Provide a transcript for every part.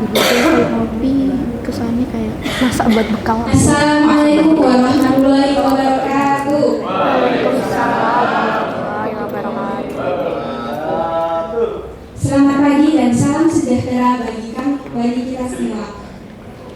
Beli kopi kesannya kayak masak buat bekal. Assalamualaikum warahmatullahi wabarakatuh. Waalaikumsalam warahmatullahi wabarakatuh. Selamat pagi dan salam sejahtera bagi kita semua.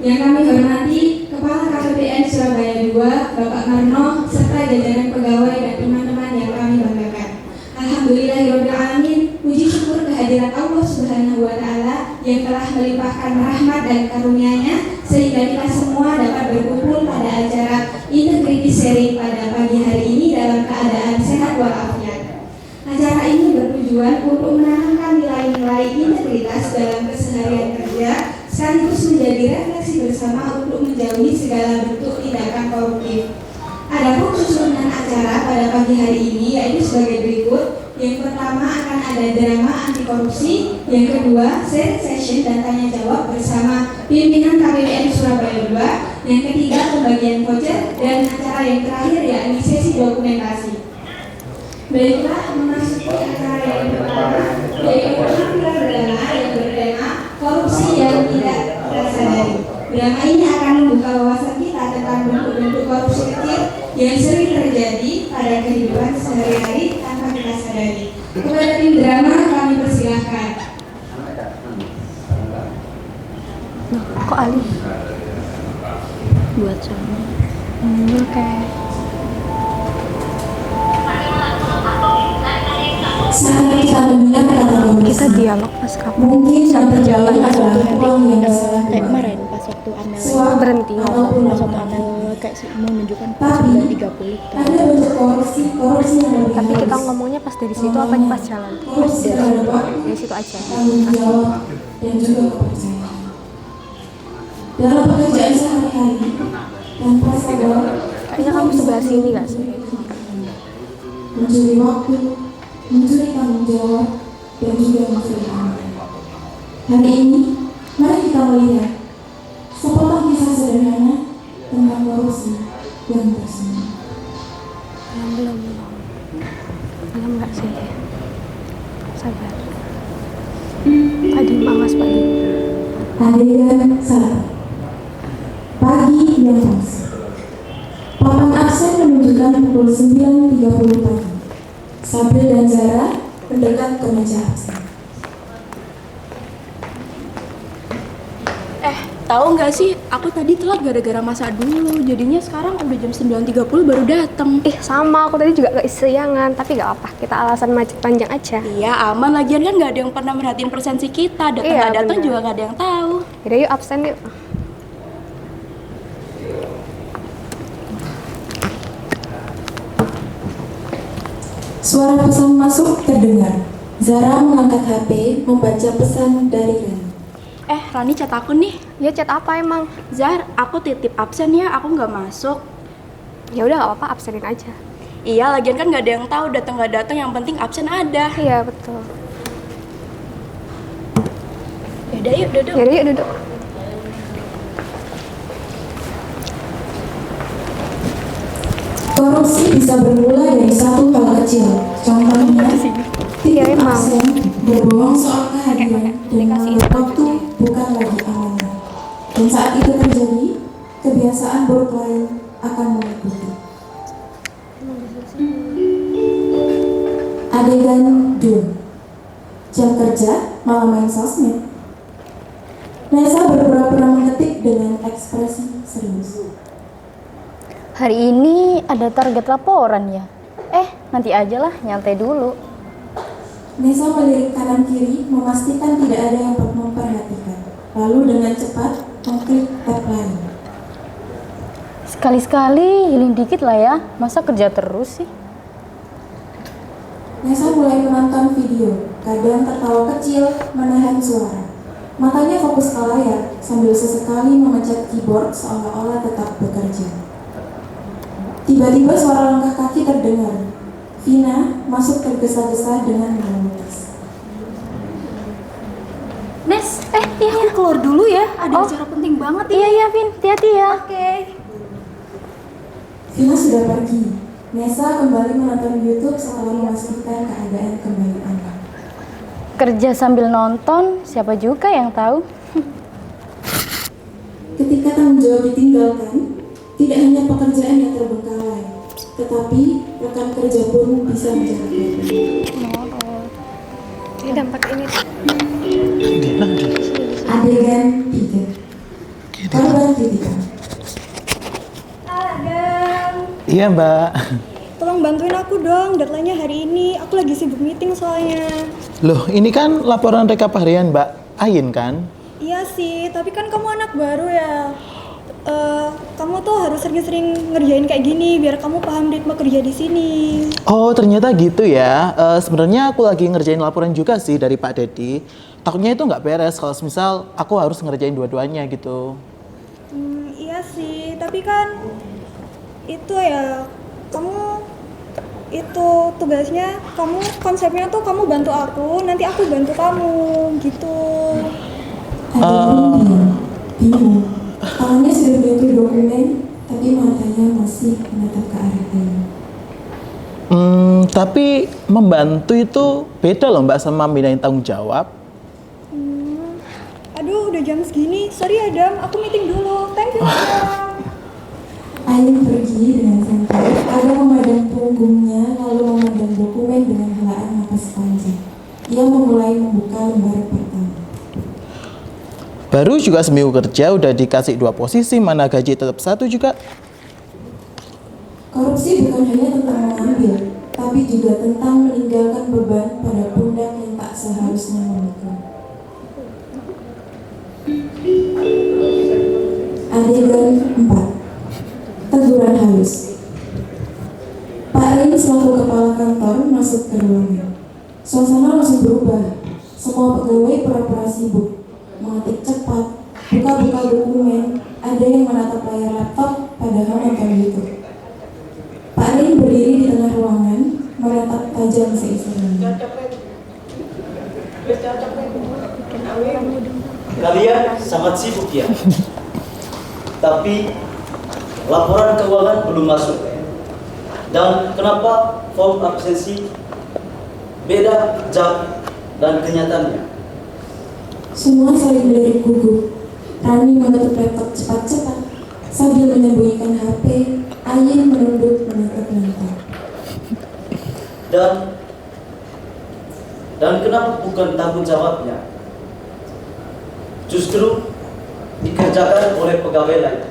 Yang kami hormati Kepala KPPN Surabaya II, Bapak Marno, serta jajaran pegawai dan teman-teman yang kami banggakan. Alhamdulillahirobbilalamin, puji syukur kehadiran Allah Subhanahu wa Ta'ala yang telah melimpahkan rahmat dan karunia-Nya sehingga kita semua dapat berkumpul pada acara Integrity Sharing pada pagi hari ini dalam keadaan sehat walafiat. Acara ini bertujuan untuk menanamkan nilai-nilai integritas dalam keseharian kerja sekaligus menjadi refleksi bersama untuk menjauhi segala bentuk tindakan koruptif. Adapun susunan acara pada pagi hari ini yaitu sebagai berikut. Yang pertama akan ada drama anti korupsi, yang kedua sharing session dan tanya jawab bersama pimpinan KPPN Surabaya II, yang ketiga pembagian voucher, dan acara yang terakhir yakni sesi dokumentasi. Baiklah, memasuki acara yang pertama yaitu penampilan drama yang bertema korupsi yang tidak tersadari. Drama ini akan membuka wawasan kita tentang bentuk-bentuk korupsi kecil yang sering terjadi pada kehidupan sehari-hari tanpa kita sadari. Kepada tim drama kami persilahkan. Kok Ali buat sama? Oke. Saat kita mendengar kata Kita dialog pas kamu mungkin sambil jalan pas waktu uang yang salah kayak kemarin pas waktu Amel Suap berhenti ataupun pas waktu mati. Amel kayak mau menunjukkan Tapi 9.30 ada bentuk korupsi yang lebih tapi kita halus. ngomongnya pas dari situ apa pas jalan? Korupsi terhadap waktu, Dari situ aja. tanggung jawab, dan juga kepercayaan. Dalam pekerjaan sehari-hari, tanpa sadar, Kayaknya kamu sebelah sini gak sih? mencuri waktu, mencuri tanggung jawab, dan juga mencuri amanah. Hari ini, mari kita melihat sepotong kisah sederhana tentang korupsi yang tersembunyi. Belum gak sih? Sabar. Tadi awas Pak. Adegan 1. Pagi yang pas. Papan absen menunjukkan pukul 9.30 pagi. Sabril dan Zara mendekat ke meja absen. Tahu nggak sih, aku tadi telat gara-gara masak dulu. Jadinya sekarang udah jam 9.30 baru datang. Sama aku tadi juga kesiangan, tapi gak apa, kita alasan macet panjang aja. Iya, aman. Lagian kan nggak ada yang pernah merhatiin presensi kita. Datang Iya, nggak datang benar. juga nggak ada yang tahu. Yaudah yuk absen yuk. Suara pesan masuk terdengar. Zara mengangkat HP, membaca pesan dari Ren. Rani chat aku nih. Ya chat apa emang? Zar, aku titip absen ya, aku nggak masuk. Ya udah gak apa-apa, absenin aja. Iya, lagian kan nggak ada yang tahu datang nggak datang. Yang penting absen ada. Iya betul. Yaudah yuk, duduk. Yaudah yuk duduk. Korupsi bisa bermula dari satu hal kecil. Contohnya, Iya, titip emang. absen, berbohong soal kehadiran, dan Dikasih menganggap info waktu bukan lagi amanah. Dan saat itu terjadi, kebiasaan buruk lain akan mengikuti. Adegan 2. Jam kerja malah main sosmed. Nesa berpura-pura mengetik dengan ekspresi serius. Hari ini ada target laporan ya? Nanti aja lah, nyantai dulu. Nesa melirik kanan kiri memastikan tidak ada yang memperhatikan. Lalu dengan cepat mengklik tab lain. Sekali-sekali healing dikit lah ya, masa kerja terus sih? Nesa mulai menonton video, kadang tertawa kecil menahan suara. Matanya fokus ke layar sambil sesekali memencet keyboard seolah-olah tetap bekerja. Tiba-tiba suara langkah kaki terdengar. Vina masuk tergesa-gesa dengan menangis. Nes, aku keluar dulu ya. Ada acara penting banget ini. Iya Vin, hati-hati ya. Oke. Vina sudah pergi. Nesa kembali menonton YouTube setelah memastikan keadaan kembali aman. Kerja sambil nonton, siapa juga yang tahu? Ketika tanggung jawab ditinggalkan, tidak hanya pekerjaan yang terbengkalai, tetapi rekan kerja pun bisa menjadi korban. Ini dampak ini. Adegan 3. Korban kritikan. Iya Mbak. Tolong bantuin aku dong, deadline-nya hari ini. Aku lagi sibuk meeting soalnya. Loh, ini kan laporan rekap harian Mbak Ayin kan? Iya sih, tapi kan kamu anak baru ya. Kamu tuh harus sering-sering ngerjain kayak gini biar kamu paham ritme kerja di sini. Oh ternyata gitu ya. Sebenarnya aku lagi ngerjain laporan juga sih dari Pak Dedi. Takutnya itu nggak beres kalau misal aku harus ngerjain dua-duanya gitu. Iya sih, tapi kan itu ya kamu itu tugasnya kamu konsepnya tuh kamu bantu aku, nanti aku bantu kamu gitu. Bingung. Tangannya sudah menyentuh dokumen, tapi matanya masih menatap ke arah kayu. Tapi membantu itu beda loh Mbak sama mindahin tanggung jawab. Aduh, udah jam segini. Sorry Adam, aku meeting dulu. Thank you Adam. Ain pergi dengan santai, Adam memadang punggungnya lalu memandang dokumen dengan helaan napas panjang. Ia memulai membuka lembar pertama. Baru juga seminggu kerja udah dikasih 2 posisi, mana gaji tetap 1 juga. Korupsi bukan hanya tentang mengambil, tapi juga tentang meninggalkan beban pada pundak yang tak seharusnya memikul. Adegan 4. Teguran halus. Pak Rin selaku kepala kantor masuk ke ruangan. Suasana langsung berubah. Semua pegawai pura-pura sibuk, mengetik cepat, buka-buka dokumen, ada yang menatap layar laptop padahal nonton YouTube. Pak Rin berdiri di tengah ruangan, meratap tajam seisi langit. Kalian sangat sibuk ya. Tapi laporan keuangan belum masuk. Dan kenapa form absensi beda jam dan kenyataannya? Semua saling melirik gugup. Rani menutup laptop cepat-cepat sambil menyembunyikan HP. Ayin menunduk menatap lantai. Dan kenapa bukan tanggung jawabnya? Justru dikerjakan oleh pegawai lain.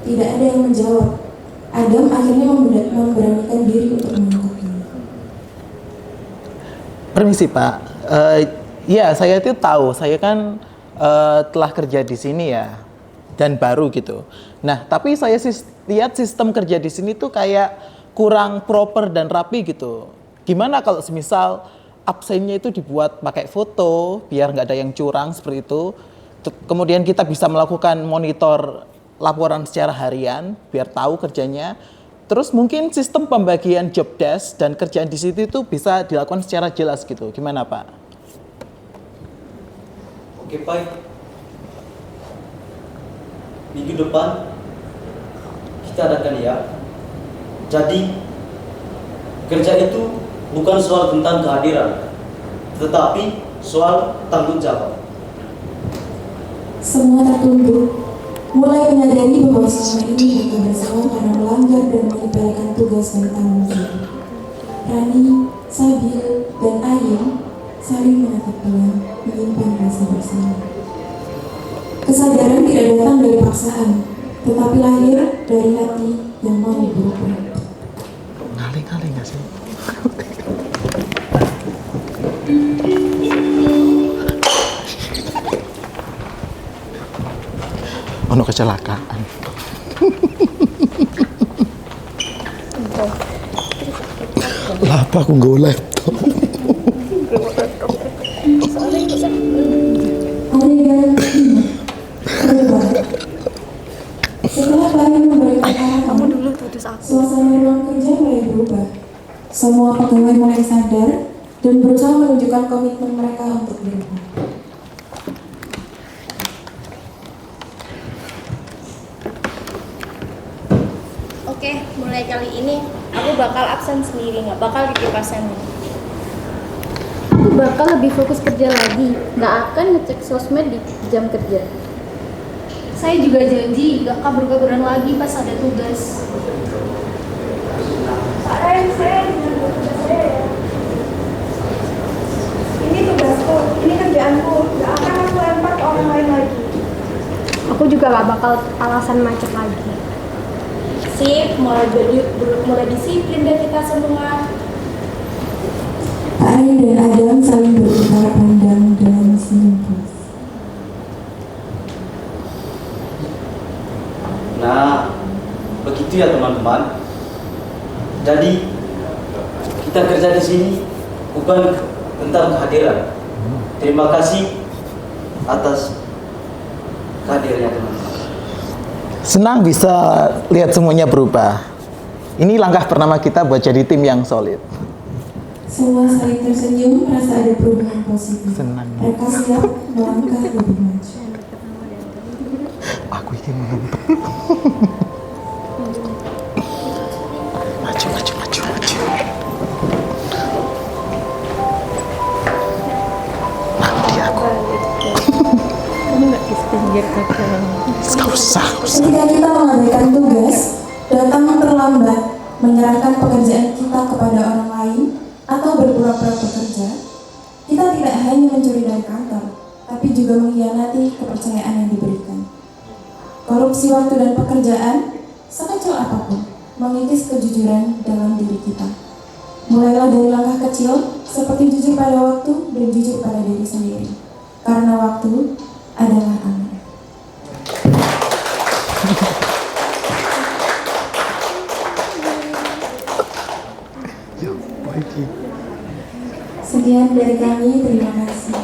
Tidak ada yang menjawab. Adam akhirnya memberanikan diri untuk menangkapnya. Permisi Pak. Ya saya itu tahu, saya kan telah kerja di sini ya dan baru gitu. Nah tapi saya lihat sistem kerja di sini tuh kayak kurang proper dan rapi gitu. Gimana kalau semisal absennya itu dibuat pakai foto biar nggak ada yang curang seperti itu. Kemudian kita bisa melakukan monitor laporan secara harian biar tahu kerjanya. Terus mungkin sistem pembagian job desk dan kerjaan di situ itu bisa dilakukan secara jelas gitu. Gimana Pak? Oke baik. Minggu depan kita adakan ya. Jadi kerja itu bukan soal tentang kehadiran, tetapi soal tanggung jawab. Semua tertunduk, mulai menyadari bahwa selama ini mereka bersalah karena melanggar dan menyepelekan tugas dan tanggung jawab. Rani, Sabil, dan Ayin saling menatap pelan, menyimpan rasa bersalah. Kesadaran tidak datang dari paksaan, tetapi lahir dari hati yang mau berubah. Ngali-ngali nggak sih? Ono kecelakaan. Lah apa aku nggak laptop? Adegan 5. Berubah. Setelah Bayu memberikan arahan, suasana ruang kerja mulai berubah. Semua pegawai mulai sadar dan berusaha menunjukkan komitmen mereka untuk berubah. Oke, mulai kali ini aku bakal absen sendiri, nggak bakal dikip absennya. Aku bakal lebih fokus kerja lagi, nggak akan ngecek sosmed di jam kerja. Saya juga janji gak kabur-kaburan lagi pas ada tugas. Pak Ren, saya dengan tugas saya ya. Ini tugasku, ini kerjaanku. Gak akan aku lempar ke orang lain lagi. Aku juga gak bakal alasan macet lagi. Sip, mulai disiplin deh kita semua. Pak Ain dan Adam saling bertukar pandang dengan senyum puas. Nah, begitu ya teman-teman. Jadi kita kerja di sini bukan tentang kehadiran. Terima kasih atas kehadirannya teman-teman. Senang bisa lihat semuanya berubah. Ini langkah pertama kita buat jadi tim yang solid. Semua saling tersenyum, merasa ada perubahan positif. Senang. Mereka siap melangkah lebih maju. Aku ingin menonton. Maju. Nanti aku. Kamu nggak di pinggir kakak. Gak usah. Ketika kita mengabaikan tugas, datang terlambat, menyerahkan pekerjaan kita kepada orang lain, atau berpura-pura bekerja, kita tidak hanya mencuri dari kantor, tapi juga mengkhianati kepercayaan yang diberikan. Korupsi waktu dan pekerjaan, sekecil apapun, mengikis kejujuran dalam diri kita. Mulailah dari langkah kecil, seperti jujur pada waktu dan jujur pada diri sendiri. Karena waktu adalah amanah. Sekian dari kami, terima kasih.